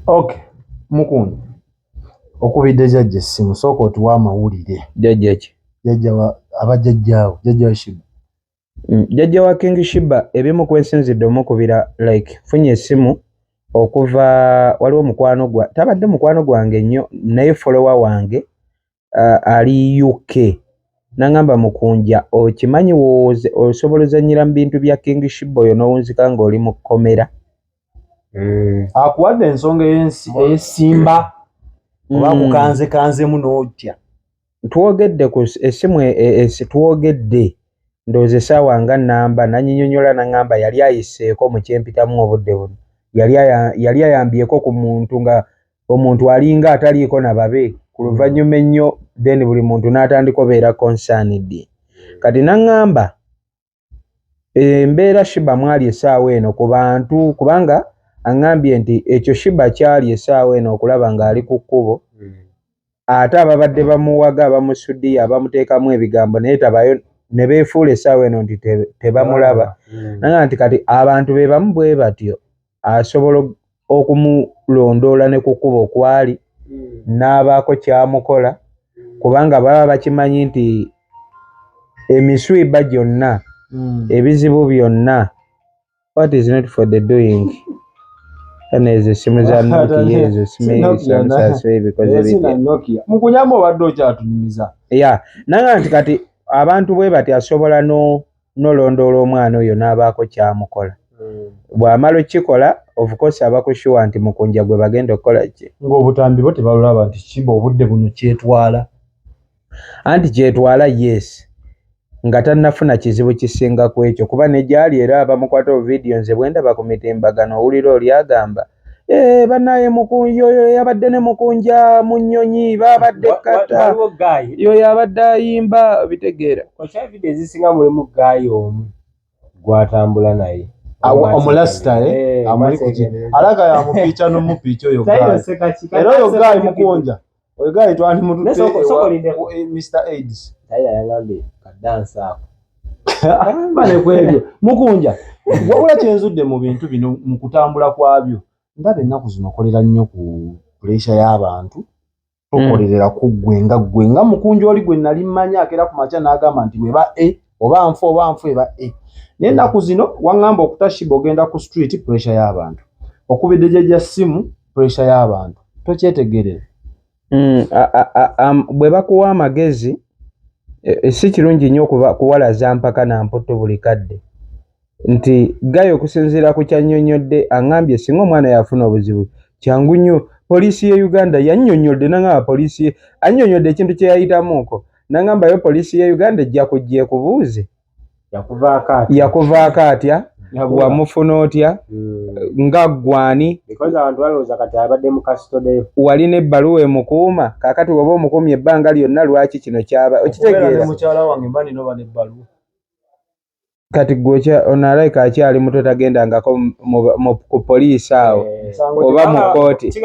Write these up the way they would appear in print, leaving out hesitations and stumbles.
Okay. Mukundu. Okubidde Jjajja essimu sooka otuwa amawulire. Jjajja ki? Jjajja wa abajjajjaawo, Jjajja wa Sheebah. Jjajja wa King Sheebah ebimu kwensinzidde omukubira like funye essimu okuva waliwo mukwano gwa tabadde mukwano gwange nnyo naye follower wange ali UK nangamba mukunja okimanyi wooze osobola ozannyira mu bintu bya King Sheebah oyo n'owunzika ng'oli mu kkomera. Akuwadde ensonga eyesimba oba kukanzekanzemu n'otya. Twogedde ku essimu twogedde ndowooza essaawa nga nnamba nanyinyonyola nangamba yali ayiseeko mu kyempitamu obudde buno yali ayambyeko ku muntu nga omuntu alinga ataliiko na babe ku luvannyuma ennyo then buli muntu n'atandika obeera concerned. Kati nangamba embeera Sheebah mwali essaawa eno ku bantu kubanga angambye nti ekyo Sheebah kyali essaawa eno okulaba ng'ali ku kkubo ate ababadde bamuwaga abamusudiya abamuteekamu ebigambo naye tabayo ne beefuula essaawa eno nti tebamulaba. Nanga nti kati abantu be bamu bwe batyo asobola okumulondoola ne ku kkubo kwali n'abaako kyamukola kubanga baba bakimanyi nti emiswiba gyonna ebizibu byonna what is not for the doing. Ezo essimu za Nokia ezo simeeyisansaswe bikoze Nokia. Mukunyamu obadde okyatunyumiza. Yeah. Nanga nti kati abantu bwe bati asobola nolondoola omwana oyo n'abaako kyamukola. Bw'amala okikola of course abakushuwa nti mukunja gwe bagenda okukola ki. Ng'obutambi bo tebalaba nti Sheebah obudde buno kyetwala. Anti kyetwala yes. Nga tannafuna kizibu kisinga ku ekyo kuba ne gyali era abamukwata video nze bwe ndaba ku mitimbagano owulira oli agamba bannaye mukunja oyo yabadde ne mukunja mu nnyonyi babadde kata yoyo abadde ayimba bitegeera. Okya video ezisinga mulimu gaayi omu gwatambula naye omulasita amuli kuki alaga yamupiica n'omupiica oyo gaayi era oyo gaayi mukunja oyo gaayi twali mututte Mr. AIDS taira yangambye kadansa ako bale kwebyo mukunja wabula kyenzudde mu bintu bino mu kutambula kwabyo ndaba ennaku zino okolera nnyo ku pressure y'abantu tokolerera ku ggwe nga mukunja oli gwe nali mmanyi akera ku makya n'agamba nti weba oba nfu eba naye ennaku zino waŋŋamba okuta Sheebah ogenda ku street pressure y'abantu okubidde Jjajja ssimu pressure y'abantu tokyetegerera. Bwe bakuwa amagezi si kirungi nnyo kuwalaza mpaka na mputu buli kadde nti gayo okusinziira ku kyannyonnyodde aŋŋambye singa omwana yafuna obuzibu kyangu nnyo poliisi ye Uganda yannyonnyodde nangamba poliisi annyonnyodde ekintu kye yayitamuuko nangamba yo poliisi ye Uganda ejja kujja ekubuuze yakuvaako atya wamufuna otya nga gwani because abantu balowooza kati abadde mu custody wali n'ebbaluwa emukuuma kaakati woba omukuumye ebbanga lyonna lwaki kino kyaba okitegeera mukyala wange mba nino bane ebbaluwa kati gwe onalabika akyali muto tagendangako ku poliisi awo oba mu kkooti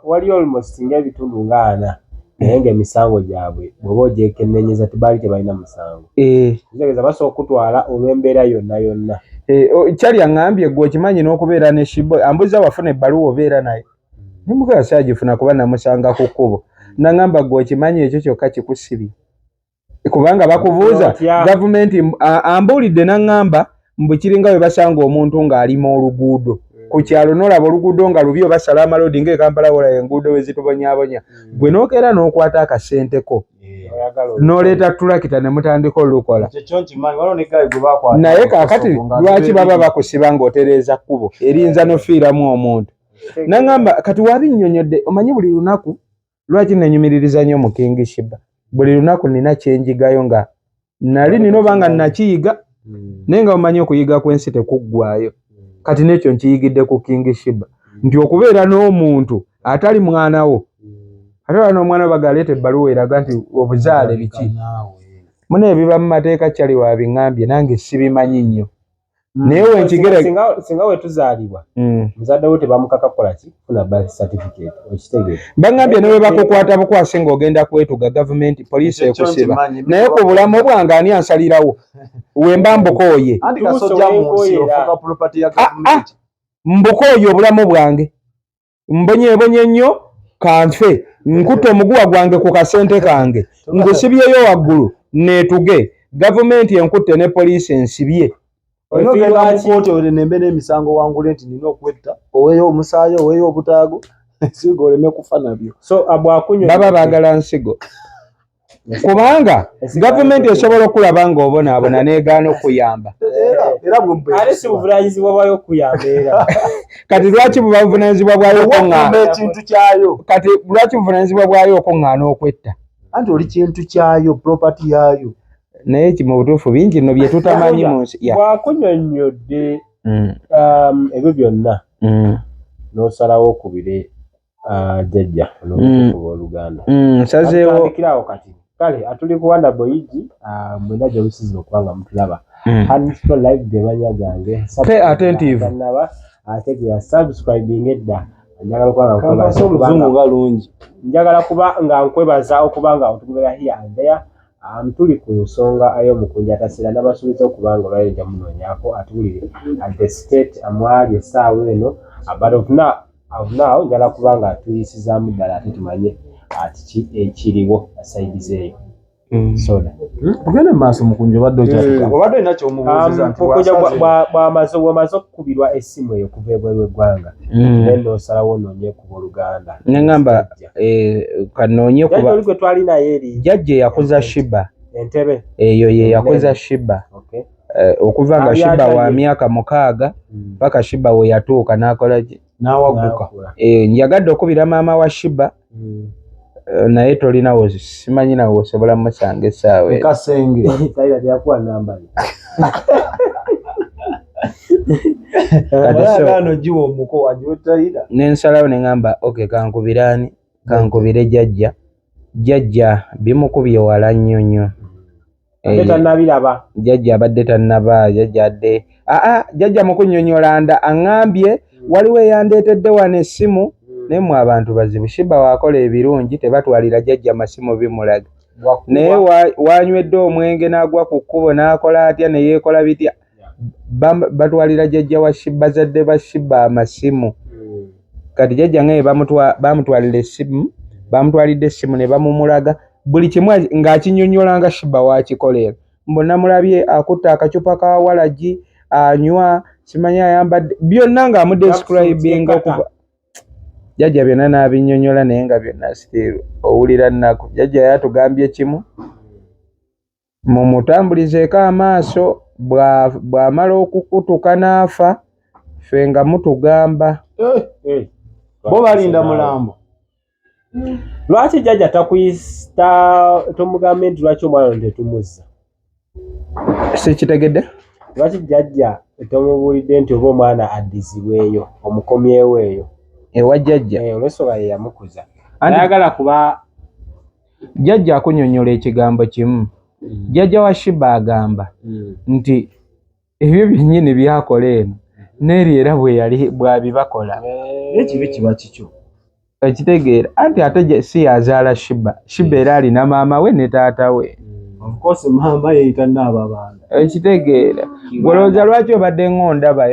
wali almost ng'ebitundu ng'ana naye ng'emisango gyabwe bw'oba ogyekennenyeza tebaali tebalina musango kitegeeza basobola okutwala olw'embeera yonna kyali aŋŋambye gwe okimanyi n'okubeera ne Sheebah ambuza wafuna ebbaluwa obeera naye nimugala saagifuna kuba namusanga ku kkubo naŋŋamba gwe okimanyi ekyo kyokka kikusibye kubanga bakubuuza gavumenti ambuulidde naŋŋamba mbukiringa bwe basanga omuntu ng'alima oluguudo ku kyalo n'olaba oluguudo nga lubi oba sala amalodi ng'ekampala wola enguudo we zitubonyaabonya gwe n'okeera n'okwata akasenteko n'oleeta tulakita ne mutandika olukola naye kaakati lwaki baba bakusiba ng'otereeza kkubo erinza n'ofiiramu omuntu naŋŋamba kati wabinnyonnyodde omanyi buli lunaku lwaki nenyumiririza nnyo mu King Sheebah buli lunaku nina kyenjigayo nga nali nina oba nga nakiyiga naye nga omanyi okuyiga kwensi tekuggwaayo kati n'ekyo nkiyigidde ku King Sheebah nti okubeera n'omuntu atali mwana wo ate wala n'omwana we bagaleeta ebbaluwa eraga nti obuzaale biki mune ebiba mu mateeka kyali wabiŋŋambye nange sibimanyi nnyo naye wenkigere singa we tuzaalibwa muzadde we tebamukaka kukola ki funa birth certificate okitegeera baŋŋambye ne we bakukwata bukwasi ng'ogenda kwetuga gavumenti poliisi ekusiba naye ku bulamu bwange ani ansalirawo wemba mbukooye mbukooye obulamu bwange mbonye nnyo kanfe nkutte omuguwa gwange ku kasente kange ngusibyeyo waggulu neetuge gavumenti enkutte ne poliisi ensibye oyogenda mu kooti ole nembe n'emisango wangule nti nina okwetta oweeyo omusaayi oweeyo obutaago ensigo oleme kufa nabyo so abwakunyo baba baagala nsigo kubanga gavumenti esobola okulaba ng'obonaabona n'egaana okuyamba era ate si buvunanyizibwa bwayo okuyamba era kati lwaki buba buvunanyizibwa bwayo okuŋŋaana ekintu kyayo kati lwaki buvunanyizibwa bwayo okuŋŋaana okwetta anti oli kintu kyayo property yaayo naye mu butuufu bingi nno bye tutamanyi mu nsi bwakunnyonnyodde ebyo byonna n'osalawo okubire Jjajja n'obutuufu bw'Oluganda nsazeewo kati kale atuli ku Wanda Boyigi mwena gye musizira okuba nga mutulaba hanito live gemanya gange pay attentive ate gwe ya subscribing edda njagala okuba nga kampasa omuzungu nga lungi njagala kuba nga nkwebaza okuba nga otugubira here and there tuli ku nsonga ey'omukunja atasira n'abasuubiza okuba nga olwaleero jamunoonyaako atubulire at the state amwali essaawa eno but of now njagala kuba nga tuyisizaamu ddala ate tumanye ati ekiriwo asayidi zeeyo soda tugende mu maaso mukunja obadde obadde olina kyomubuuziza nti bw'amaze okukubirwa essimu eyo kuva ebweru eggwanga naye n'osalawo onoonye kuba Oluganda neŋŋamba kanoonye kuba oli gwe twali naye eri Jjajja yakuza Sheebah entebe eyo ye yakuza Sheebah okuva nga Sheebah wa myaka 6 paka Sheebah we yatuuka n'akola ki n'awagguka njagadde okubira maama wa Sheebah naye tolinawo simanyi nawe osobola musanga essaawa kasenge yakuwa namba katiano giwa omuko wagiwetayira nensalawo neŋŋamba kankubire Jjajja bimukubye wala nnyo nnyo Jjajja abadde tannaba Jjajja mukunnyonnyola nda aŋŋambye waliwo eyandeetedde wano essimu naye mu abantu bazibu Sheebah waakola ebirungi tebatwalira Jjajja masimu bimulaga naye wanywedde omwenge n'agwa ku kkubo n'akola atya ne yeekola bitya batwalira Jjajja wa Sheebah zadde ba Sheebah amasimu kati Jjajja ngaye bamutwalidde essimu ne bamumulaga buli kimu ng'akinnyonnyolanga Sheebah waakikolera mbonamulabye akutte akacupa ka walagi anywa simanyi ayambadde byonna ng'amudescribinga okuva Jjajja byonna n'abinnyonnyola naye nga byonna still owulira nnaku Jjajja yatugambye kimu mumutambulizeeko amaaso bw'amala okukutuka n'afa ffe nga mutugamba bo balinda mulambo lwaki Jjajja tomugambe nti lwaki omwana ono tetumuzza sikitegedde lwaki Jjajja tomubuulidde nti oba omwana addizibweyo omukomyewo eyo ewa Jjajja olw'ensonga ye yamukuza ayagala kuba Jjajja akunnyonnyola ekigambo kimu Jjajja wa Sheebah agamba nti ebyo byennyini byakola eno n'eri era bwabibakola ekibi kiba kikyo ekitegeera anti ate si yazaala Sheebah era alina maama we ne taata we of course maama yeyita Naababanda ekitegeera golooza lwaki obadde ng'ondaba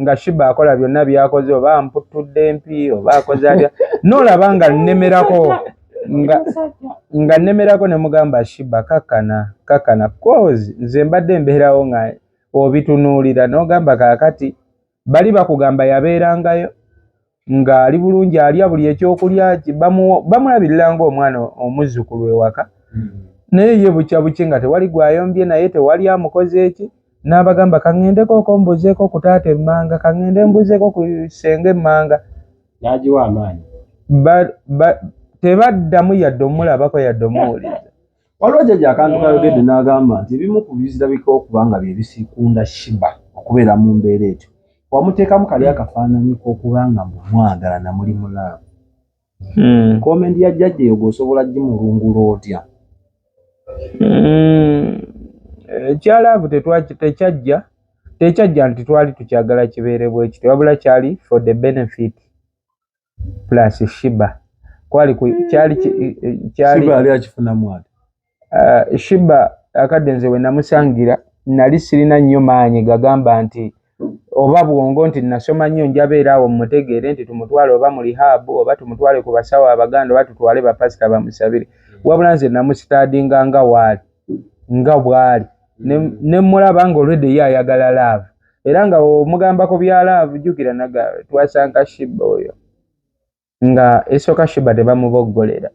nga Sheebah akola byonna byakoze oba amputudde empi oba akoze atya n'olaba nga nnemerako ne mugamba Sheebah kakkana cause nze mbadde mbeerawo nga obitunuulira n'ogamba kaakati bali bakugamba yabeerangayo ng'ali bulungi alya buli ekyokulya bamulabirira ng'omwana omuzzukulu ewaka naye ye bukya nga tewali gwayombye naye tewali amukoze eki n'abagamba kaŋŋendeko okombuzeeko ku taata emmanga kaŋŋende mbuzeeko ku senge emmanga n'agiwa amaanyi tebaddamu yadde omulabako yadde omuwuliza waliwo Jjajja akantu kayogedde n'agamba nti ebimu ku bizirabika okuba nga bye bisikunda Sheebah okubeera mu mbeera etyo wamuteekamu kali akafaananyi k'okuba nga mumwagala na muli mulaavu komenti ya Jjajja eyo gwosobola gimulungula otya ekyalaavu tekyajja nti twali tukyagala kibeere bwekiti wabula kyali for the benefit plus Sheebah Sheebah yali akifunamu ati Sheebah akadde nze we namusangira nali sirina nnyo maanyi gagamba nti oba bwongo nti nasoma nnyo njabeera awo mutegeere nti tumutwale oba mu rehab oba tumutwale ku basawo abaganda oba tutwale bapasita bamusabire wabula nze namusitaadinga nga bw'ali ne mulaba nga olwedde ye ayagala laavu era nga omugambako bya laavu jjukira naga twasanga Sheebah oyo nga esooka Sheebah tebamuboggolera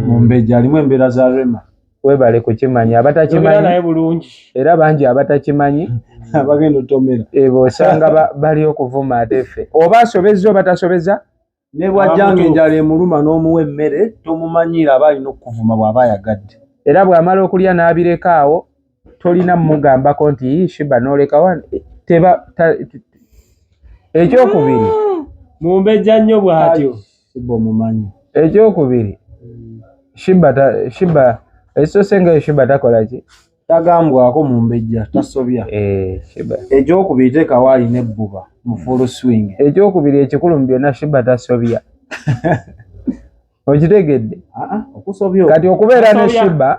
Mumbejja alimu embeera za rema webale kukimanya abatakimanyi era bangi abatakimanyi abagenda otomera bw'osanga bali okuvuma ate ffe oba asobezza oba tasobeza ne bw'ajjanga enjala emuluma n'omuwa emmere tomumanyiira aba alina okuvuma bw'aba ayagadde era bw'amala okulya n'abireka awo tolina mugambako nti Sheebah n'olekawo ekyokubiri Mumbejja nnyo bw'atyo omumanyi ekyokubiri Sheebah ekisoose nga Sheebah takola ki tagambwako Mumbejja tasobya Sheebah ekyokubiri teekawo alina ebbuba mu full swing ekyokubiri ekikulu mu byonna Sheebah tasobya okitegedde okusobya kati okubeera ne Sheebah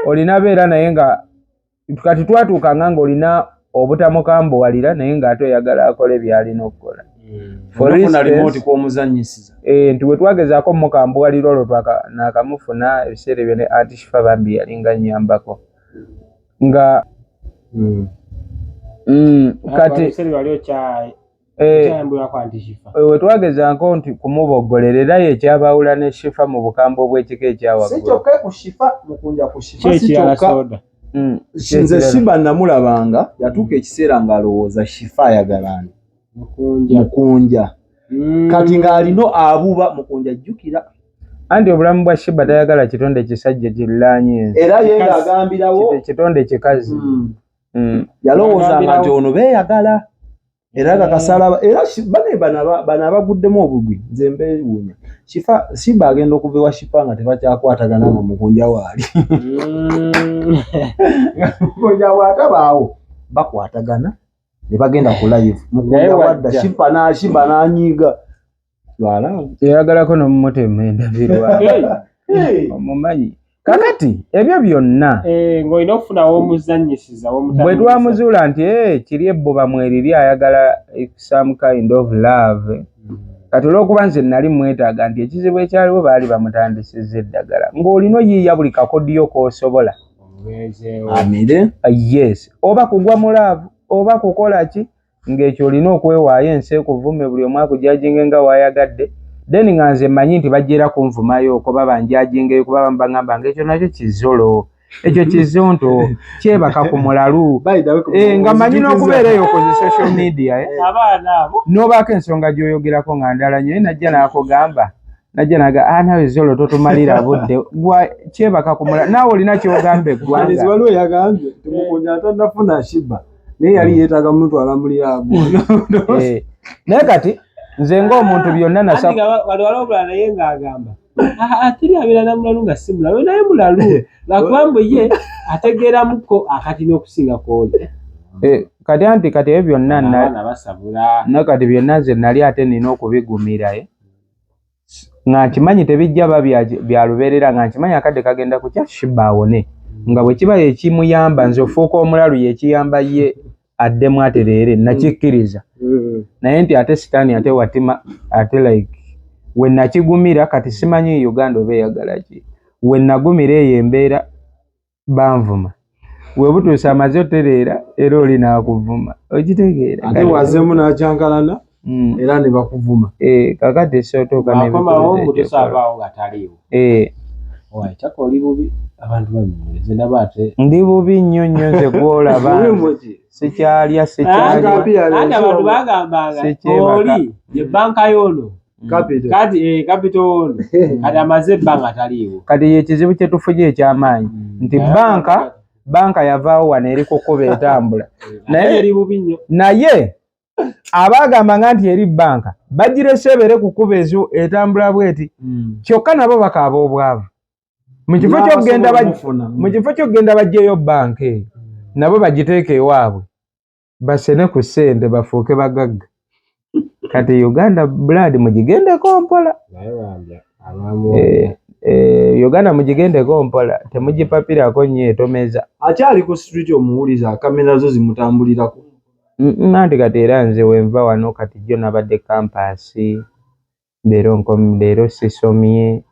olina beera naye nga kati twatuukanga ng'olina obutamukambuwalira naye ng'ate oyagala akole by'alina okukola nti bwe twagezaako mukambuwalira olwo nakamufuna ebiseera ebyo ne Anti Shifa bambi yalinga nnyambako nga kati we twagezaako nti kumuboggolera era ye ekyabawula ne Shifa mu bukambwe obw'ekika ekyawaggulu si kyokka ku Shifa mukunja ku Shifa si kyokka nze Sheebah namulabanga yatuuka ekiseera ng'alowooza Shifa ayagalani mukunja kati ng'alina abuba mukunja jjukira anti obulamu bwa Sheebah tayagala kitonde kisajja kiriraanye ensi era ye ng'agambirawo kitonde kikazi yalowoozanga nti ono beeyagala era kakasala era bano abaguddemu obugwi nze mbeewuunya Sheebah agenda okuva ewa Shifa nga tebakyakwatagana nga mukunja waali mukunja bw'atabaawo bakwatagana ne bagenda ku live mukunja wadda Sheebah n'anyiiga yagalako n'omumutema endabirwa omumanyi kakati ebyo byonna ng'olina okufunawo omuzannyisiza bwe twamuzuula nti kiri ebbuba mweriri ayagala some kind of love kati olw'okuba nze nali mwetaaga nti ekizibu ekyaliwo baali bamutandisizza eddagala ng'olina oyiiya buli kakodiyo k'osobola amire yes oba kugwa mu laavu oba kukola ki ng'ekyo olina okwewaayo ensi ekuvume buli omu akujajinge nga waayagadde then nga nze mmanyi nti bajjera kunvumayo okuba banjajingeyo kuba bambagamba ng'ekyo nakyo kizolo ekyo kizonto kyebaka ku mulalu nga mmanyi n'okubeera eyo ku social media n'obaako ensonga gy'oyogerako nga ndala nyo najja n'akugamba najja naga nawe zolo totumalira budde gwa kyebaka ku mulalu naawe olina ky'ogamba eggwanga waliwo yagambye tumukunya atannafuna Sheebah naye yali yeetaaga mutwala muri abo naye kati nze ng'omuntu byonna walwala naye ng'agamba atiri abeera na mulalu nga si mulalu naye mulalu lwakubambe ye ategeeramuko akati n'okusinga kwoli kati ebyo byonna kati byonna nze nali ate nina okubigumira nga nkimanyi tebijja ba bya lubeerera nga nkimanyi akadde kagenda kutya Sheebah awone nga bwe kiba ekimuyamba nze ofuuka omulalu yekiyamba ye addemu atereere nakikkiriza naye nti ate sitaani ate watima ate like we nakigumira kati simanyi Uganda oba eyagala ki we nagumira eyo embeera banvuma we butuusa amaze otereera era oli naakuvuma okitegeera ate wazeemu n'akyankalana era ne bakuvuma kakati sootuuka ndi bubi nnyo nnyo nze gwolaba sikyalya abantu bagambanga oli ye banka y'ono kati kapito ono kati amaze ebbanga taliiwo kati ye kizibu kye tufunye eky'amaanyi nti banka yavaawo wano eri kukuba etambula naye abaagambanga nti eri banka bagirese ebeere kukuba ezo etambula bweti kyokka nabo bakaaba obwavu mu kifo ky'okgenda bajjeyo banka nabo bagiteeka ewaabwe basene ku ssente bafuuke bagagga kati Uganda blood mugigendeko mpola Uganda mugigendeko mpola temugipapirako nnyo etomeza akyali ku street omuwuliza kamera zo zimutambulirako Nanti kati era nze wenva wano kati jjo nabadde kampasi leero sisomye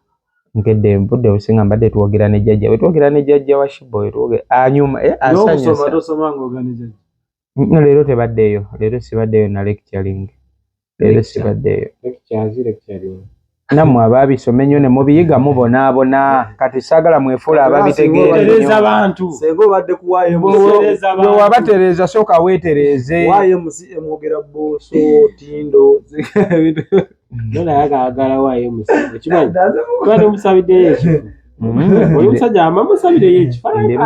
nkedde mbudde businga mbadde twogera ne Jjajja wetwogera ne Jjajja wa Sheebah wetwogera anyuma asanyusa tosoma ng'ogera ne Jjajja leero tebaddeyo leero sibaddeyo na lecturing leero sibaddeyo lecturing nammwe abaabisoma ennyo ne mubiyiga mubonaabona kati saagala mwefuula ababitegeera abantu senga obadde kuwaayo bwe wabatereeza sooka weetereeze waayo mwogera booso tindo nona yagaagala waayo musi kimanyi twali omusabiddeyo ekifu oyo omusajja amusabiddeyo ekifaananyi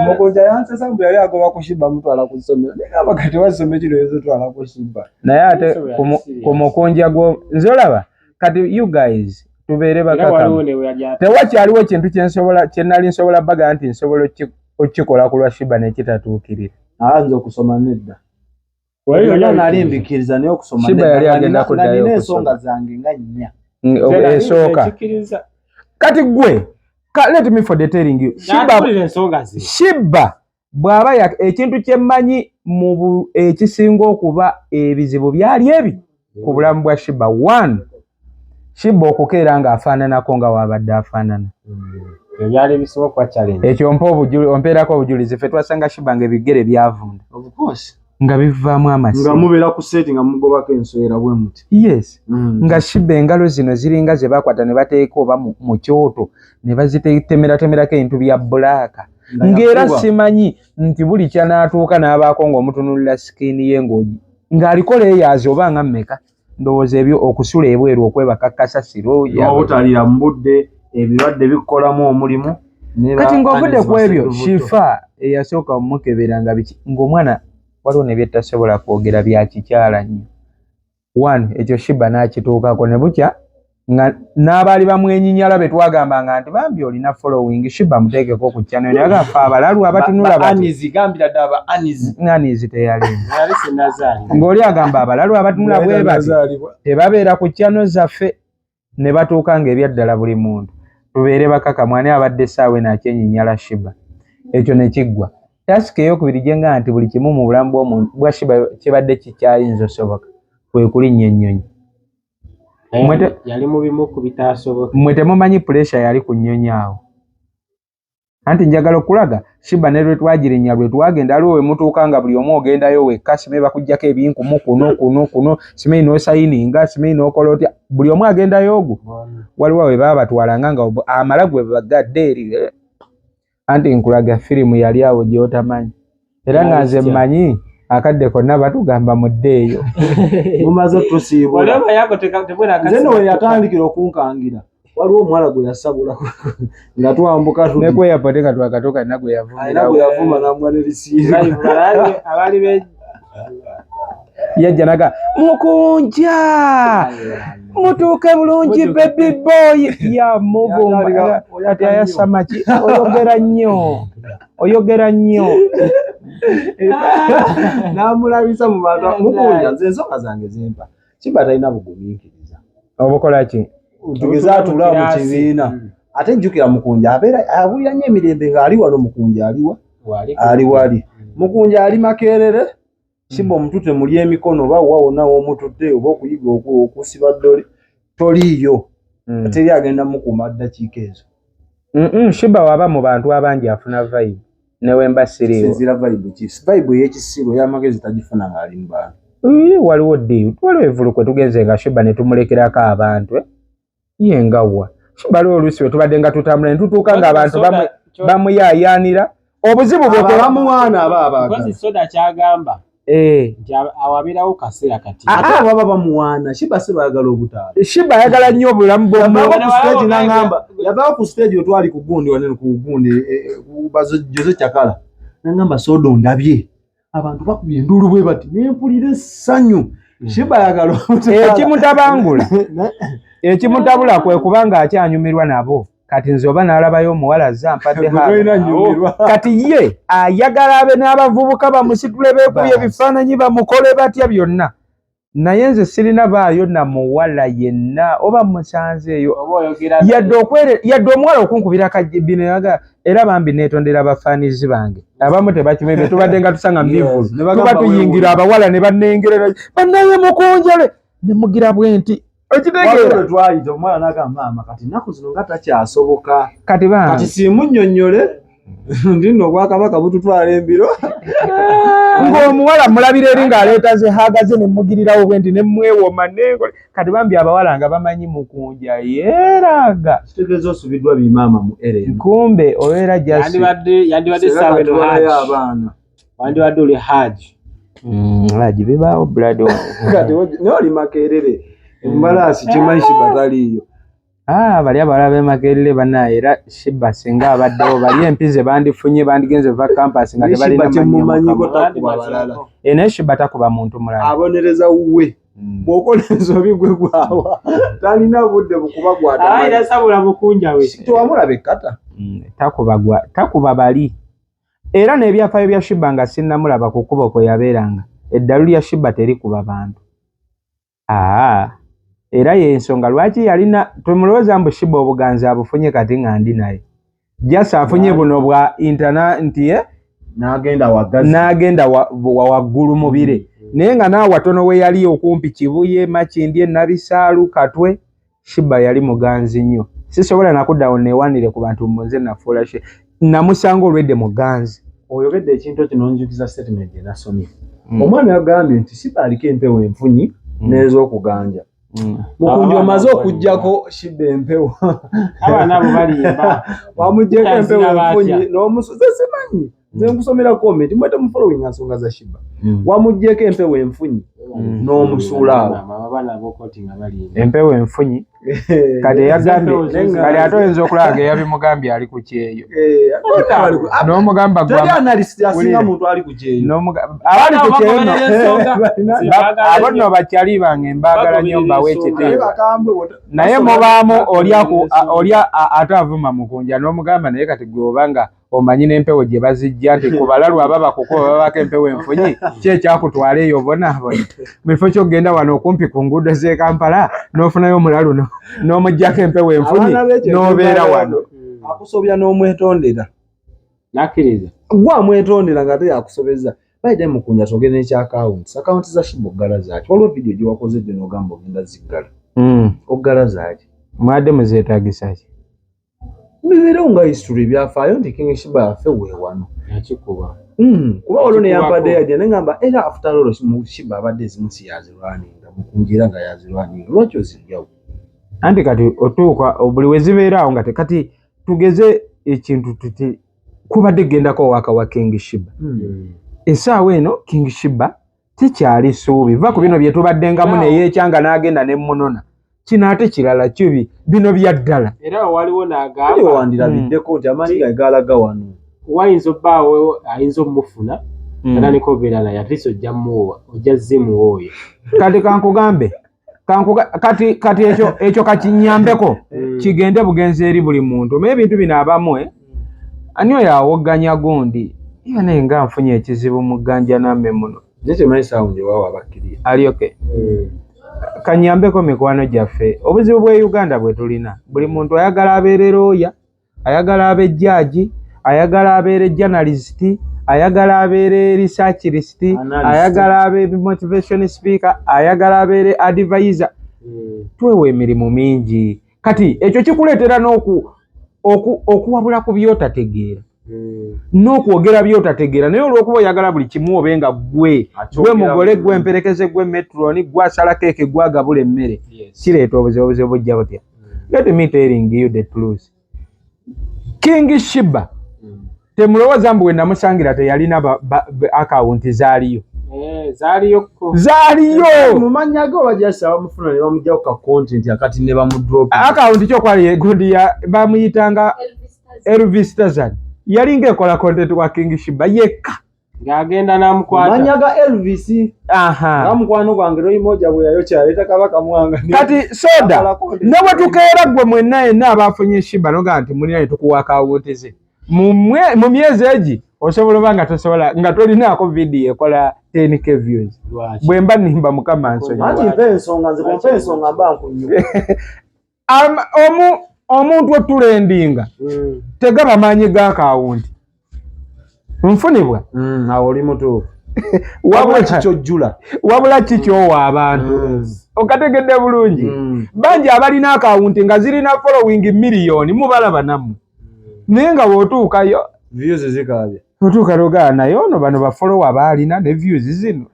Mukunja yansesa mbu yali agoba ku Sheebah mutwala ku ssomero naye ngamba kati wasome kino yozotwala ku Sheebah naye ate ku mukunja nze olaba kati you guys tubeere bakakamu tewakyaliwo ekintu kye nali nsobola baga nti nsobola okukikola ku lwa Sheebah nekitatuukirira nze okusoma nedda nali mbikiriza naye okusoma Sheebah yali agenda kuddayo n'ensonga zange nga nnya esooka kati gwe let me for the telling you Sheebah bw'aba ekintu kye mmanyi mu ekisinga okuba ebizibu byali ebi ku bulamu bwa Sheebah. One, Sheebah okukeera ng'afaananako nga wabadde afaanana ebyali bisobola okuba challenge ekyo ompeerako obujulizi ffe twasanga Sheebah ng'ebigere byavunda of course nga bivaamu amasi nga mubeera ku seti nga mugobako enswera bwe muti yes nga Sheebah engalo zino ziringa ze bakwata ne bateeka oba mu kyoto ne bazitemerako ebintu bya bbulaaka ng'era simanyi nti buli kyanaatuuka n'abaako ng'omutunulira sikiini ye ng'aliko leeyaazi oba nga mmeka ndowooza ebyo okusula ebweru okwebaka kasasiro obutaliira mu budde ebirwadde bikolamu omulimu kati ng'ovudde ku ebyo Shifa eyasooka omukebera nga biki ng'omwana waliwo ne byetasobola kwogera bya kikyala nnyo. One, ekyo Sheebah n'akituukako ne bukya nga n'abaali bamwenyinyala be twagambanga nti bambi olina following Sheebah muteekeko ku channel naye agafa abalalu abatunula anizi teyali ng'oli agamba abalalu abatunula bwe bati tebabeera ku channel zaffe ne batuuka ng'ebyaddala buli muntu tubeere bakakamu ani abadde essaawa nakyenyinyala Sheebah ekyo ne kiggwa. Tasika ey'okubiri gyenga nti buli kimu mu bulamu bw'omuntu bwa Sheebah kibadde kikyayinza osoboka kwe kulinnya ennyonyi. Yali mu bimu ku bitaasoboka. Mmwe temumanyi puresha yali ku nnyonyi awo. Anti njagala okulaga Sheebah ne lwe twagirinnya lwe twagenda aliwo we mutuuka nga buli omu ogendayo wekka simanyi bakuggyako ebinkumu kuno simanyi n'osayininga simanyi n'okola otya buli omu agendayo ogwo waliwo we baba batwalanga nga amala gwe bagadde eri anti nkulaga firimu yali awo gy'otamanyi era nga nze mmanyi akadde konna batugamba muddeeyo mumaze tusiibula nze no we yatandikira okunkangira waliwo omuwala gwe yasabula nga twambuka ne ku airport nga twakatoka nna gwe yavuma namwa nerisiira abali yajja naga mukunja mutuuke bulungi baby boy ya muvuma ati ayasamaki oyogera nnyo namulabisa mu bantu mukunja nze ensonga zange zempa Sheebah talina bugumiikiriza obukola ki tugeza atula mu kibiina ate njukira mukunja abeera awulira nnyo emirembe ng'ali wano mukunja ali wali mukunja ali makerere Sheebah omuntu temuli emikono oba wawona w'omutudde oba okuyiga okusiba ddole toliiyo teri agenda mukuuma ddakiika ezo Sheebah waba mu bantu abangi afuna vibe newe mba siriiwo sinzira vibe ki vibe ey'ekisibo ey'amagezi tagifuna ng'ali mu bantu waliwo ddi waliwo evulu kwe tugenze nga Sheebah ne tumulekerako abantu ye ngawa Sheebah lwe oluusi we tubadde nga tutambula ne tutuuka ng'abantu bamuyaayaanira obuzibu bwebamuwaana aba soda kyagamba nti awabeerawo kaseera kati ate baba bamuwaana Sheebah si baagala obutaala Sheebah ayagala nnyo obulamu bw'omu n'angamba yavaawo ku stage we twali ku gundi wanene ku gundi Jose Kyakala n'angamba soda ondabye abantu bakubye enduulu bwe bati nempulira essanyu Sheebah ayagala ekimutabangula ekimutabula kwe kubanga akyanyumirwa nabo kati nze oba n'alabayo omuwala zampadde kati ye ayagala abe n'abavubuka bamusitule beekubye ebifaananyi bamukole batya byonna naye nze sirina baayo na muwala yenna oba musanze eyo yadde omuwala okunkubira bino yaga era bambi neetondera abafaanizi bange abamu tebakimebe tubadde nga tusanga mbivulu tuba tuyingira abawala ne bannengerera bannaye mukunjale ne mugira bwe nti okitegeera twayita omwana n'agamba maama kati nnaku zino nga takyasoboka kati siimunnyonnyole ndi nno obwakabaka bututwala embiro ng'omuwala mulabira eri ng'aleeta ze hagaze ne mugirirawo bwe nti ne mwewoma nengole kati bambi abawala nga bamanyi mukunja yeeraga kitegeeza osubiddwa bimaama mu eren kumbe obeera yandibadde ssaawa abaana wandibadde oli haji bibaawo bulado kati n'oli makerere embalaasi kimanyi Sheebah taliiyo bali abawala b'emakerere banaye era Sheebah singa abaddewo bali empize bandifunye bandigenze va campus nga tebalina mumanyiko takuba balala naye Sheebah takuba muntu mulala abonereza wuwe bw'okola ensobi gwe gwawa talina budde bukuba gwataira sabula mukunja we tewamulaba ekkata takuba bali era n'ebyafaayo bya Sheebah nga sinnamulaba ku kkubo kwe yabeeranga eddalu lya Sheebah terikuba bantu era y'ensonga lwaki yalina tumulowooza mbu Sheebah obuganzi abufunye kati nga ndi naye jasa afunye buno bwa nti n'agenda waggulu mubire naye nga naawe watono we yali okumpi Kibuye Makindye Nabisaalu Katwe Sheebah yali muganzi nnyo sisobola nakuddawo neewanire ku bantu munze nafuula namusanga olwedde muganzi oyogedde ekintu kino onjukiza statement gye nasomye omwana yagambye nti Sheebah aliko empewo enfunyi n'ez'okuganja mukunja omaze okuggyako Sheebah empewo abaana abo balimba wamuggyeko empewo enfunyi n'omusuze simanyi nze nkusomera comment mwete mu following nsonga za Sheebah wamuggyeko empewo enfunyi n'omusuula awo abaana b'okoti nga balimba empewo enfunyi kati yagambye kali ate oyinza okulaga eyabimugambye ali ku kyeyo n'omugamba abali ku kyeyo abo nno bakyali bange embaagala nnyo mbawe ekiteewa naye mubaamu oli ate avuma mukunja n'omugamba naye kati gwe obanga omanyi n'empewo gye bazijja nti ku balalu aba bakukuba babako empewo enfunyi ki ekyakutwala eyo bonaabona mu kifo ky'okgenda wano okumpi ku nguudo z'e Kampala n'ofunayo omulalu n'omuggyako empewo enfunyi n'obeera wano akusobya n'omwetondera nakkiriza gwe amwetondera nga teyakusobeza bayite mukunja togenda akawunti za Sheebah oggala zaaki waliwo vidiyo gye wakoze gye n'ogamba ogenda ziggala oggala zaaki mwadde muzeetaagisa ki bibeerewo nga history byafaayo nti King Sheebah afe weewano yakikuba kuba waliwo neyampadde yajja nengamba era after all Sheebah abadde ezimu si yazirwaninga mukunjira nga yazirwaninga lwaki ozijjawo anti kati otuuka buli we zibeeraawo nga tekati tugeze ekintu tuti kubadde gendako waka wa King Sheebah essaawa eno King Sheebah tekyali ssuubi va ku bino bye tubaddengamu neyeekyanga n'agenda ne munona kino ate kirala kibi bino bya ddala era waliwo n'agamba wandirabiddeko nti amaanyi gagalaga wano wayinza obbaawo ayinza omufuna era niko obeera naye atleast ojja zimuwooyo kati kankugambe kati ekyo kakinyambeko kigende bugenzi eri buli muntu omaye ebintu bino abamu ani oyo awogganya gundi iba naye nga nfunye ekizibu mu gganja namme muno nekimanyi sawundi waawo abakkiriya alioke kanyambeko mikwano gyaffe obuzibu bwe Uganda bwe tulina buli muntu ayagala abeere looya ayagala abe jjaaji ayagala abeere journalist ayagala abeere researchist ayagala abe motivation speaker ayagala abeere advisor twewe emirimu mingi kati ekyo kikuleetera okuwabula ku byotategeera n'okwogera byotategeera naye olw'okuba oyagala buli kimu obenga gwe mugole gwe mperekeze gwe metroni gwe asala keeke gwe agabula emmere kireeta obuzibu bujja butya let me telling you the truth King Sheebah temulowooza mbu we namusangira teyalina akawunti zaaliyo zaaliyo mumanya ge bajasa bamufuna ne bamuggyako ka content akati ne bamudrop akawunti kyokwali gundi ya bamuyitanga Elvis Tazan yalinga ekola content wa King Sheebah yekka ng'agenda n'amukwata manyaga Elvis namukwano gwange royi moja bwe yayokya leta kabaka mwanga kati soda ne bwe tukeera gwe mwenna yenna abaafunye Sheebah noga nti mulina ne tukuwa akawunti ze mu myezi egi osobola banga tosobola nga tolinaako video ekola 10k views bwe mba nimba mukama nsonyi anti mpe ensonga nze kumpe ensonga mba nkunyu omuntu otulendinga tegaba maanyi g'akawunti nfunibwa awo oli mutuufu wabula kikyowa abantu okategedde bulungi bangi abalina akawunti nga zirina following miliyoni mubalaba nammwe naye nga bw'otuukayo views zikaabya otuuka logaa naye ono bano bafolowa baalina ne views zino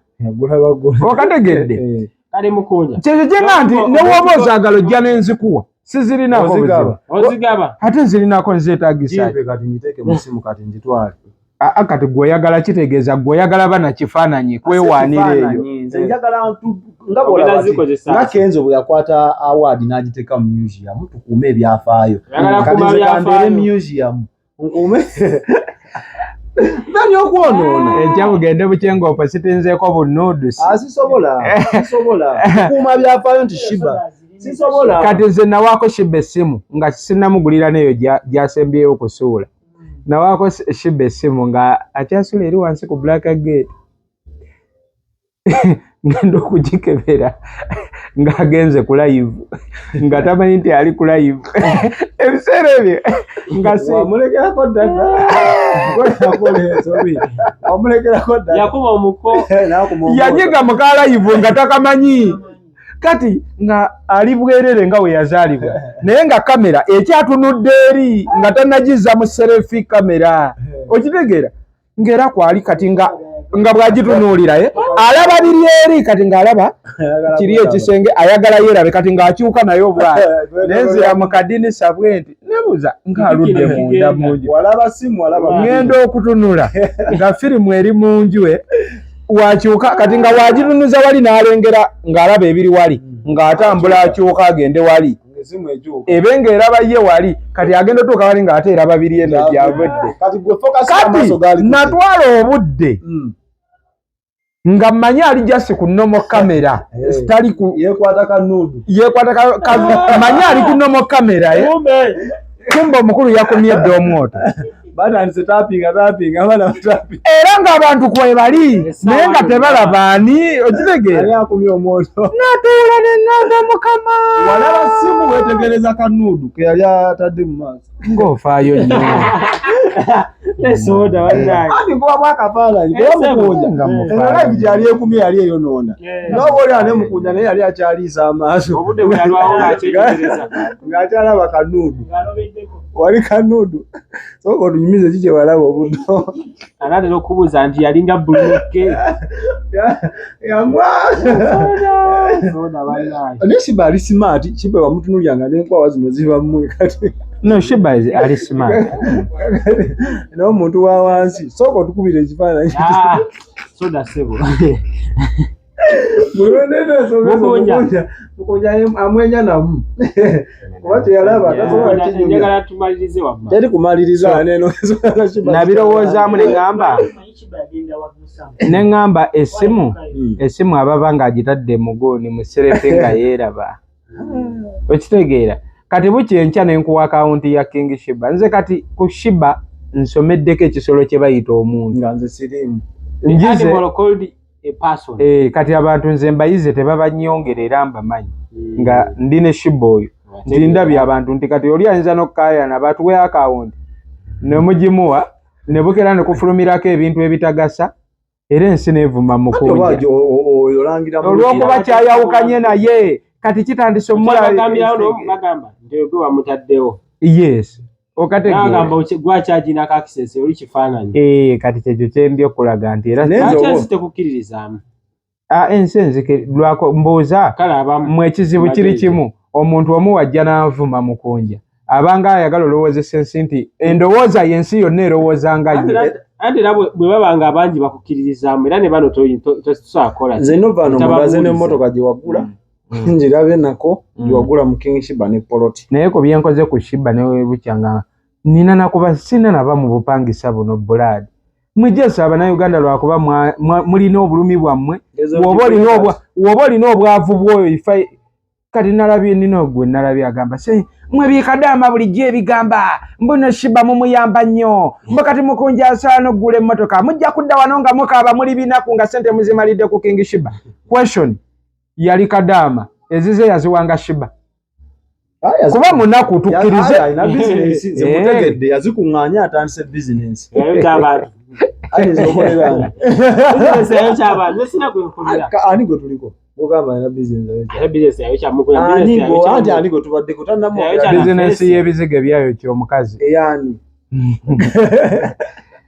okategedde kale mukunja kyekyo kyenga nti ne woba ozaagala ojja n'enzikuwa sizirinaako ozigaba ate nzirinako nzeetagisa kati njiteeke mu simu kati njitwale kati gw'oyagala kitegeeza gw'oyagala bana kifaananyi kwewaanira eyo nga Kenzo bwe yakwata award n'agiteeka mu museum tukuume ebyafaayo kati nze kandeere museum nkuume nani okwonoona ekyabugende bukyengopo sitinzeeko bunuudusi sisobola kukuuma byafaayo nti Sheebah sisobola kati nze nawaako Sheebah essimu nga sinnamugulira neyo gyasembyeyo okusuula nawaako Sheebah essimu nga akyasula eri wansi ku Black Gate ngenda okugikebera ng'agenze ku live nga tamanyi nti ali ku live ebiseera ebyo nga wamulekerako yakuba omuko yanyiga muka live nga takamanyi kati nga ali bwerere nga we yazaalibwa naye nga kamera ekyatunudde eri nga tanagizza mu selfie kamera okitegeera ng'era kwali kati nga bw'agitunuulira alaba biri eri kati ng'alaba kiri ekisenge ayagala yeerabe kati ng'akyuka naye obwala nenzira mu kadinisa bwe nti nebuuza ng'aludde munda munju ngenda okutunula nga firimu eri mu nju wakyuka kati nga wagitunuza wali n'alengera ng'alaba ebiri wali ng'atambula akyuka agende wali ebe ng'eraba ye wali kati agenda otuuka wali ng'ate eraba biri eno gyavudde kati natwala obudde nga mmanyi ali jasi ku nomo kamera sitali ku yekwata kanudu mmanyi ali ku nomo kamera kumba omukulu yakomye dda omwoto batandise tapinga era ng'abantu kwe bali naye nga tebalabaani okitegeera natuula neŋŋamba mukama walaba simu wetegereza kanudu ke yali atadde mu maaso ng'ofaayo nnyo esoda wannaye ati kuba bwakafaananyi kuba mukunja live gyali ekumye yali eyonoona n'oba oli ane mukunja naye yali akyaliisa amaaso obudde bwe yalwawo ng'akyegereza ng'akyalaba kanudu wali kanudu sooka otunyumize kikye walaba obuddo anaatera okubuuza nti yalinga buluke ne Sheebah ali smart Sheebah wamutunulyanga n'enkwawa zino ziva mmwe kati no Sheebah ali smart n'omuntu wa wansi sooka otukubira ekifaananyi soda sebo mukunja amwenya namu kuba kyeyalaba njagala tumalirize wamma teri kumaliriza nabirowoozaamu neŋŋamba essimu ababa ng'agitadde mugooni mu serefe nga yeeraba okitegeera kati bukyenkya ne nkuwa akawunti ya King Sheebah nze kati ku Sheebah nsomeddeko ekisolo kye bayita omuntu nga nze siriimu kati abantu nze mbayize tebabanyongera era mbamanyi nga ndi ne Sheebah oyo nti ndabye abantu nti kati oli ayinza n'okukaayana batuwe akawunti ne mugimuwa ne bukera ne kufulumirako ebintu ebitagasa era ensi neevuma mukunja olw'okuba kyayawukanye naye kati kitandise bagamba nti gwe wamutaddewo yes okategamba gwakyagina access oli kifaananyi kati kyekyo kyendi okulaga nti era tekukkiririzaamu ensi enzike lwako mbuuza mu ekizibu kiri kimu omuntu omu wajja n'avuma mukunja abanga ayagala olowoozesa ensi nti endowooza yensi yonna erowooza nga ye anti era bwe baba nga abangi bakukkiririzaamu era ne bano tosakola nze novano mugaze n'emmotoka gye wagula njirabe nako giwagula mu King Sheebah ne poloti naye ku byenkoze ku Sheebah newebukyanga nina nakuba sina naba mu bupangisa buno buladi mwijesa abannayuganda lwakuba mulina obulumi bwammwe woba olina obwavu bwoyo kati nalabye nino gwe nalabye agamba se mwe bikadama bulijjo ebigamba mbuno Sheebah mumuyamba nnyo mbo kati mukunja asaano gule emmotoka mujja kudda wano nga mukaaba muli binaku nga sente muzimalidde ku King Sheebah. Question yali kadama ezize yaziwanga Sheebah kuba munaku tukkirize na business zemutegedde yazikuŋŋaanya atandise business ani gwe tuliko ogamba na business ani gwe tubaddeko bizinesi y'ebizigo byayo ky'omukazi eyani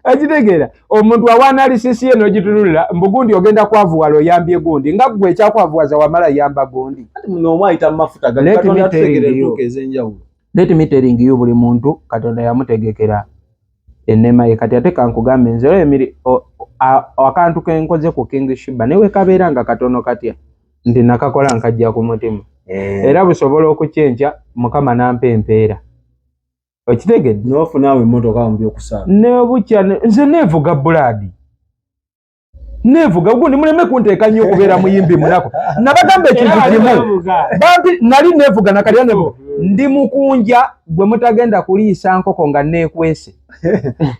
agitegeera omuntu awanalisisi ye n'ogitunulira mbugundi ogenda kwavuwala oyambye gundi nga gwe ekyakwavuwaza wamala yamba gundi n'omu ayita mu mafuta Katonda tutegera entuuko ez'enjawulo. Let me telling you buli muntu Katonda yamutegekera ennema ye kati ate kankugambe nze emiri akantu ke nkoze ku King Sheebah newe kabeera nga katono katya nti nakakola nkajja ku mutima era busobola okukyenca Mukama nampa empeera okitegedde n'ofunaawe emmotoka mu by'okusaaga ne bukya nze neevuga buladi neevuga gundi muleme kunteeka nnyo okubeera muyimbi munako nabagamba ekintu kimu bambi nali neevuga nakalya nebo ndi mukunja gwe mutagenda kuliisa nkoko nga neekwese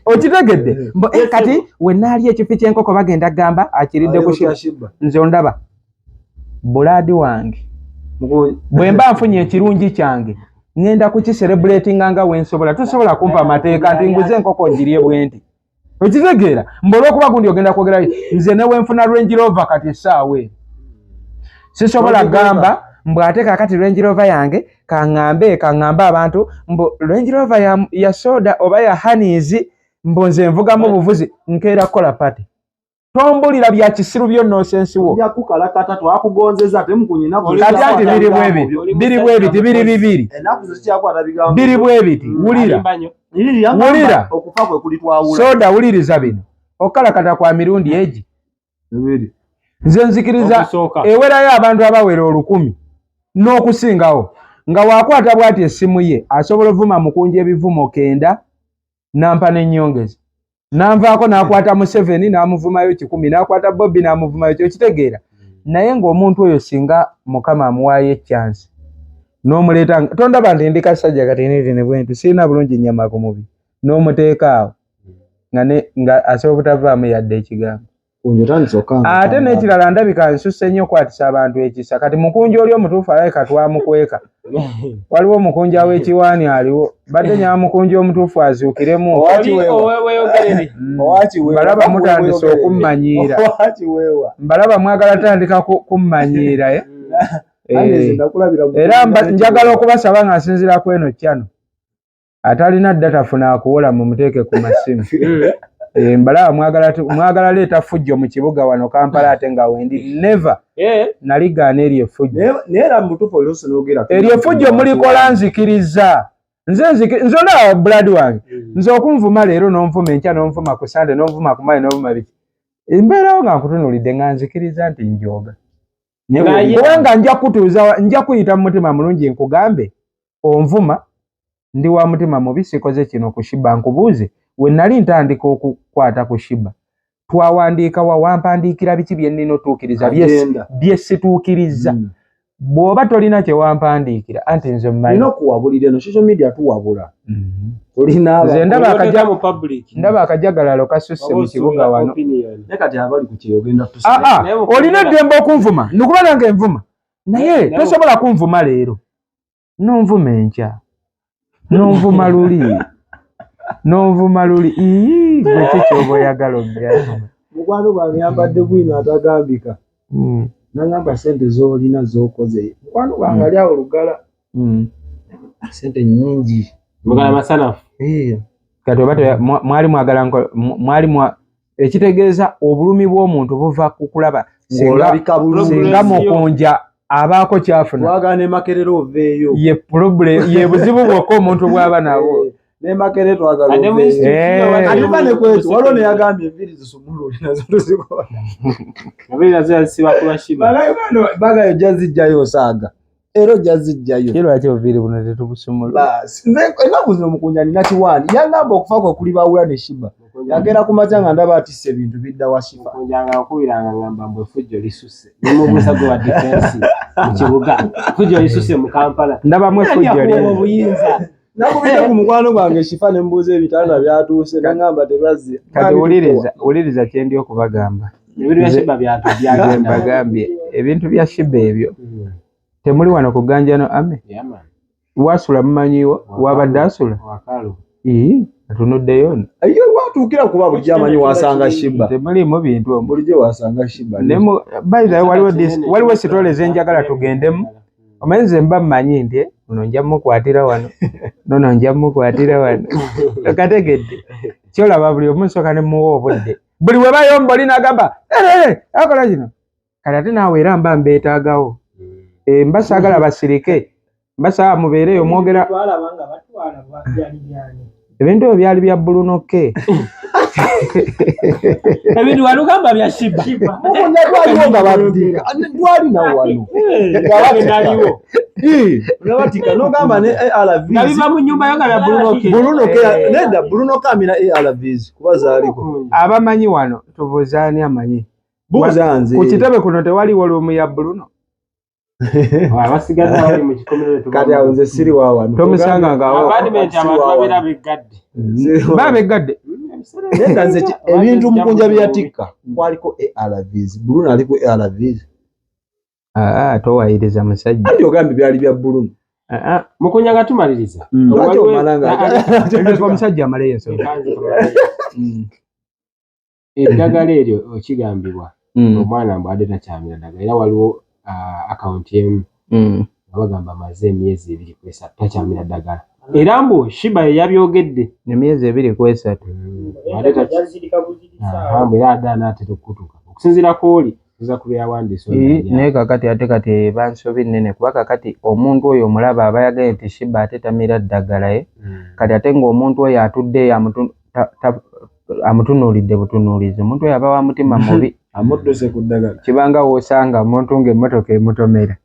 okitegedde kati we naali ekifi ky'enkoko bagenda gamba akiridde ku Sheebah nze ondaba buladi wange bwe mba nfunye ekirungi kyange ngenda kukicelebratinga nga wensobola tosobola kumpa amateeka nti nguze enkoko ngirye bwenti okitegeera olw'okuba gundi ogenda kwogera nze ne wenfuna Range Rover kati essaawe sisobola gamba mbu ate kakati Range Rover yange kaŋŋambe abantu mbu Range Rover ya soda oba ya Hanis mbu nze nvugamu buvuzi nkeera kukola pati tombulira bya kisiru byo nonsense wo ya kukalakata twakugonzeza temukunyina kati anti biri bibiri enaku zikyakwata bigambo biri bwebiti wulira okufa kwe kuli twawula soda wuliriza bino okalakata kwa mirundi egi nze nzikiriza ewerayo abantu abawera 1,000 n'okusingawo nga wakwata bwati essimu ye asobola ovuma mukunja ebivumo 9 nampa n'ennyongeza nanvaako n'akwata mu 7 n'amuvumayo 10 n'akwata Bobby n'amuvumayo kyokitegeera naye ng'omuntu oyo singa Mukama amuwaayo chance n'omuleeta tondaba nti ndi kasajja kati ne bwenti sirina bulungi nnyama ku mubiri n'omuteeka awo nga asobola obutavaamu yadde ekigambo ate n'ekirala ndabika nsusse nnyo okwatisa abantu ekisa kati mukunja oli omutuufu alabika twamukweka waliwo omukunja w'ekiwaani aliwo badde nyamukunja omutuufu azuukiremu mbalaba mutandise okummanyiira mbalaba mwagala tandika kummanyiira era njagala okubasaba nga nsinzira ku eno kyano atalina data funa akuwola mu muteeke ku masimu mbalaba mwagala leeta fujjo mu kibuga wano Kampala ate nga wendi never naligaana eryo effujjo eryo effujjo mulikola nzikiriza nze olaba buladi wange nze okunvuma leero n'onvuma enkya n'onvuma ku Sande n'onvuma ku Mayi n'onvuma biki embeerawo nga nkutunuulidde nga nzikiriza nti njoga kubanga nja kuyita mu mutima mulungi nkugambe onvuma ndi wa mutima mubi sikoze kino ku Sheebah nkubuuze we nali ntandika okukwata ku Sheebah twawandiika wampandiikira biki bye nnina otuukiriza bye situukiriza bw'oba tolina kye wampandiikira anti nze mmanyi okuwabulira eno social media tuwabula nze ndaba akajagalalo kasusse mu kibuga wano olina eddembe okunvuma nikuba nange envuma naye tosobola kunvuma leero n'onvuma enkya n'onvuma luli gwe kikyoba oyagala obyama mukwano gwange yambadde bwino atagambika nangamba sente z'olina z'okoze mukwano gwange ali awo Lugala sente nnyingi mugala masanafu kati oba mwali ekitegeeza obulumi bw'omuntu buva ku kulaba singa mukunja abaako kyafuna twagala ne Makerere oveeyo ye buzibu bwokka omuntu bw'aba nabo ne Makerere twagala oveeyo ne kwetu waliwo ne yagambye enviiri zisumululi nazo tuzikola enviiri nazo yazisiba ku Sheebah bagayo jjazijjayo osaaga ero jjazijjayo lwaki obuviiri buno tetubusumula ennaku zino mukunja nina kiwaani yangamba okufa kwe kuli bawula ne Sheebah yagera ku makya nga ndaba atisse ebintu bidda wa Shiba. Mukunja nga nkubiranga ngamba mbwe fujjo lisusse. Nimubuusa gwe wa defense mu kibuga. Fujjo lisusse mu Kampala. Ndabamu effujjo lino. Obuyinza. Nakubita ku mukwano gwange Shifa ne mbuuza ebitanda byatuuse nangamba tebazze. Kati wuliriza kye ndi okubagamba. Ebintu bya Shiba byagenda. Bagambye ebintu bya Shiba ebyo. Temuli wano kuganjano ame. Wasula mumanyiwo wabadde asula. Wakalu. Atunuddeyo. Ayo watuukira kuba bulijjo amanyi wasanga Shiba. Temuliimu bintu bulijjo wasanga Shiba. Bayira waliwo sitole zenjagala tugendemu. Omanyi nze mba mmanyi nti ono nja mukwatira wano. Nono nja mukwatira wano. Kategedde. Kyolaba buli omu nsooka ne muwa obudde. Buli we bayomba oli n'agamba akola kino. Kati ate naawe era mba mbeetaagawo. Mba saagala basirike. Mbasaba mubeereyo mwogera. Ebintu ebyo byali bya bulunoke. Ebintu walugamba bya Shiba. Mukunja twaliwo nga baddika. Twali nawo wano. Naliwo. Nabatika n'ogamba ne ARVs. Nabiva mu nnyumba yo nga bya bulunoke. Bulunoke nedda bulunoke amina ARVs kuba zaaliko. Abamanyi wano tubuuzaani amanyi. Buuza nze. Ku kitebe kuno tewaliwo lumu ya buluno. Abasigaza bali mu kikomero kati awo nze siri wa wano. Tomusanga ng'awo. Apartment abantu babeera beggadde. Baba beggadde. Nedda nze ebintu mukunja byatikka kwaliko ARVs. Buluno aliko ARVs. Towayiriza musajja. Andi ogambe byali bya buluno. Mukunya nga tumaliriza. Lwaki omalanga? Omusajja amaleyo so. Eddagala eryo okigambibwa. Omwana mbadde takyamira ddagala era waliwo akaunti emu. Bagamba amaze emyezi 2 ku 3 takyamira ddagala. Era mbu Shiba yabyogedde emyezi 2 ku 3. Era adda n'atera okutuuka. Okusinziira kw'oli tuza kubeera wandiisa. Naye kakati ate kati bansobi nnene kuba kakati omuntu oyo omulaba aba yagaye nti Shiba ate tamira ddagala ye. Kati ate ng'omuntu oyo atudde amutunuulidde butunuulizi. Omuntu oyo aba wa mutima mubi. Amudduse ku ddagala. Kibanga w'osanga omuntu ng'emmotoka emutomera.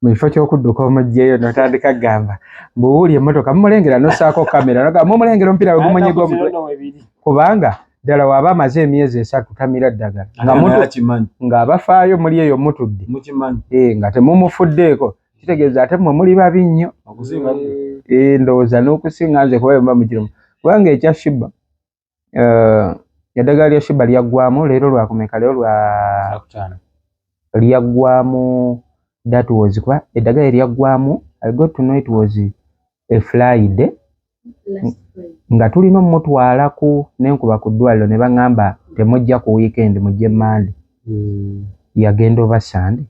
Mu kifo ky'okudduka omugyeyo n'otandika gamba mbuwuli emmotoka mumulengera n'ossaako kamera n'ogamba mumulengera omupiira we gumunyiga omutwe. Kubanga ddala waba amaze emyezi 3 tamira ddagala. Ng'abafaayo muli eyo mutudde. Nga temumufuddeeko. Kitegeeza ate mmwe muli babi nnyo. Ndowooza n'okusinga nze kuba mba mukirimu. Kubanga ekya Shiba eddagala lya Shiba lyaggwamu leero lwakumeka leero lyaggwamu. That was kuba eddagala lyaggwamu. I got to know it was a Friday. Nga tulina omutwalaku n'enkuba ku ddwaliro ne baŋŋamba temujja ku weekend mujje Monday. Yagenda over Sunday.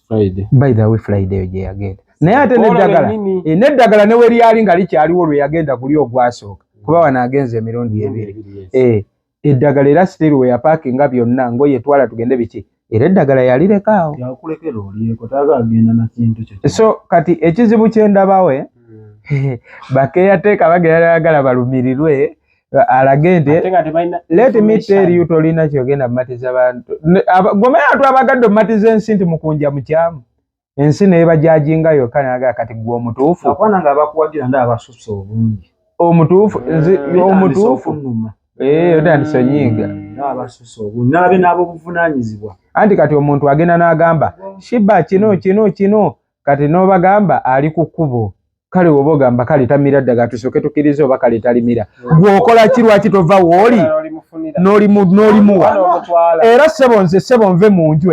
Friday. By the way Friday eyo gye yagenda. Naye ate n'eddagala ne we lyali nga likyaliwo lwe yagenda kuli ogwasooka. Kuba wano agenze emirundi 2. Eddagala era still we yapaakinga byonna ng'oyetwala tugende biki. Era eddagala yalireka awo. Yakulekera olieko tagaagenda na kintu kyo. So kati ekizibu kye ndabawe bakeyateeka bagayagala balumirirwe alage nti let me tell you tolina kyogenda mumatiza bantu. Gomera atu abagadde mumatiza ensi nti mukunja mukyamu. Ensi naye bajajinga yokka naga kati gwe omutuufu. Akwana nga bakuwagira nda abasusse obungi. Omutuufu nnuma. Otandise nnyiga. Abasusse obungi. N'abe n'abo buvunaanyizibwa. Anti kati omuntu agenda n'agamba Shiba kino kati n'obagamba ali ku kkubo. Kale oba ogamba kale tamira ddagala tusooke tukkirize oba kale talimira. Gw'okola ki lwaki tova wooli n'olimuwa. Era ssebo nve mu nju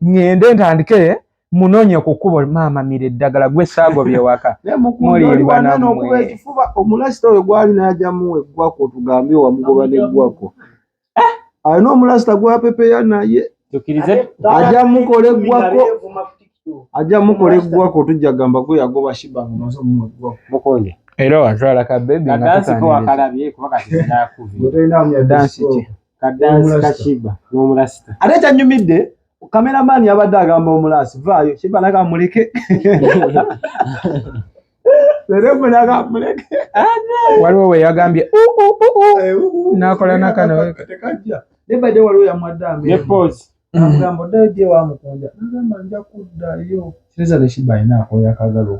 ŋŋende ntandike munoonye ku kkubo maama mira eddagala gwe saagobye waka. Mulimba nammwe. Ekifuba omulasita oyo gwali n'ajjamu eggwako tugambye wamugoba n'eggwako. Alina omulasita gwapepeya naye. Ajja mukola eggwako tujja gamba gwe yagoba Shiba nga maze omugwako. Mukonde. Era watwala ka baby nga kadansi ko wakalabye kuba kati sinakuvira. Kadansi ki? Kadansi ka Shiba n'omulasita. Ate kyanyumidde kameramani yabadde agamba omulasi vaayo Shiba nakamuleke. Waliwo we yagambye nakola nakano nebadde waliwo yamwadde ne pose agamba oddayo gye wamukunja nagamba nja kuddayo kiriza ne Shiba alina akoya akagalo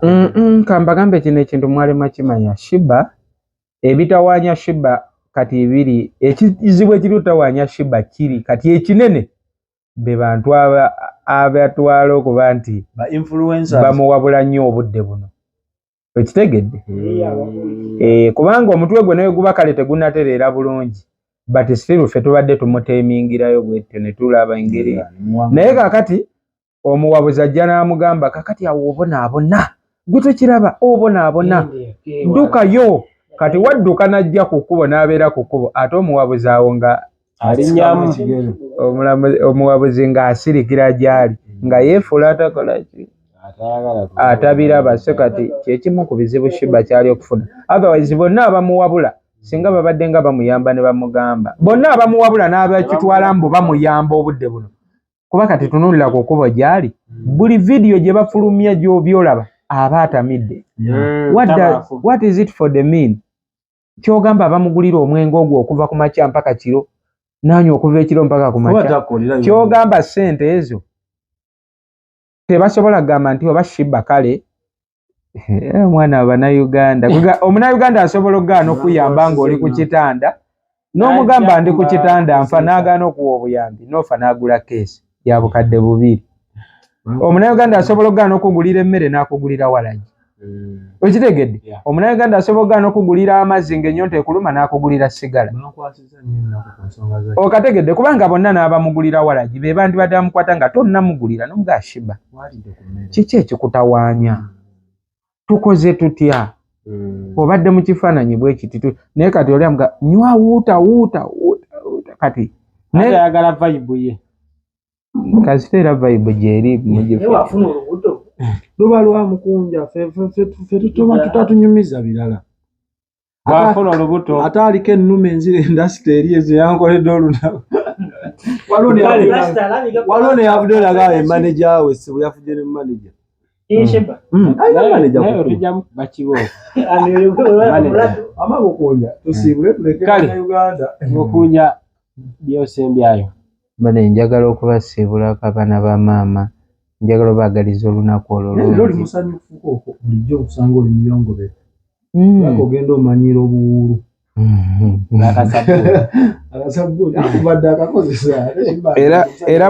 kambagambe kino ekintu mwalema kimanya Shiba ebitawaanya Shiba kati ebiri ekizibu ekiri otawanya Sheebah kiri kati ekinene be bantu abatwala okuba nti ba influencers bamuwabula nnyo obudde buno ekitegedde kubanga omutwe gwe naye guba kale tegunatereera bulungi but still ffe tubadde tumuteemingirayo bwetyo ne tulaba engeri naye kakati omuwabuzi ajja n'amugamba kakati awo obonaabona gwe tokiraba obonaabona ddukayo kati wadduka najja ku kkubo n'abeera ku kkubo ate omuwabuzi awo nga alinnyamu omuwabuzi ng'asirikira gy'ali nga yeefuula atakola ki atabiraba so kati kyekimu ku bizibu Sheebah kyali okufuna otherwise bonna abamuwabula singa babadde nga bamuyamba ne bamugamba bonna abamuwabula n'abakitwala mbu bamuyamba obudde buno kuba kati tunuulira ku kkubo gy'ali buli vidiyo gye bafulumya byolaba aba atamidde what is it for the mean kyogamba bamugulira omwenge ogwo okuva ku makya mpaka kiro nanywa okuva ekiro mpaka ku makya kyogamba ssente ezo tebasobola kugamba nti oba Sheebah kale omwana Abanayuganda omunayuganda asobola okugaana okuyamba ng'oli ku kitanda n'omugamba ndi ku kitanda nfa n'agaana okuwa obuyambi n'ofa n'agula keesi ya bukadde 2 omunayuganda asobola okugaana okugulira emmere n'akugulira walagi okitegedde omunayuganda asobola okugaana okugulira amazzi ng'ennyonta ekuluma n'akugulira sigala okategedde kubanga bonna n'abamugulira walagi be bandibadde bamukwata nga tonnamugulira n'omugaa Sheebah kiki ekikutawaanya tukoze tutya obadde mu kifaananyi bwe kiti naye kati oli amuga nywa wuuta kati ayagala vibe ye kasita era vibe gyeri wafuna olubuto luba lwamukunja ffe tutatunyumiza birala wafuna olubuto ate aliko ennume enzira indasiteri ezo yankoledde olunaku waliwo ne yavudde olaga emaneja we sibwe yafudde ne manaja Sheebah amabukunja tusiibule tuleke Uganda mukunja byosembyayo bane njagala okubasiibulako abaana ba maama njagala obaagaliza olunaku olwo oli musanyufuko bulijjo okusanga oli muyongobe ogenda omanyira obuwuulu akasabbuuni akakozesa era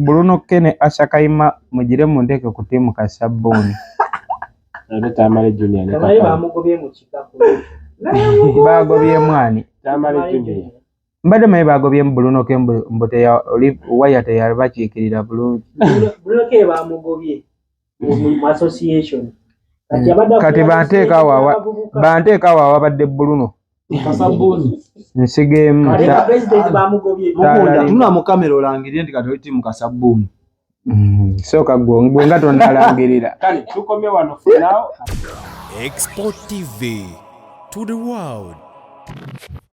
bulunokke ne Asakaima mugire munteeke ku ttiimu kasabbuuni tamale junior baagobye mwani tamale junior mbadde maye bagobyemu bulunoke waya teyabakiikirira bulungi bulunoke bamugobye mu association kati banteekaawo awabadde buluno kasabbuuni nsigeemu tuna mu kamera olangirire nti kati oli mu kasabbuuni sooka gwe nga tonnalangirira kale tukomye wano for now Export TV to the world.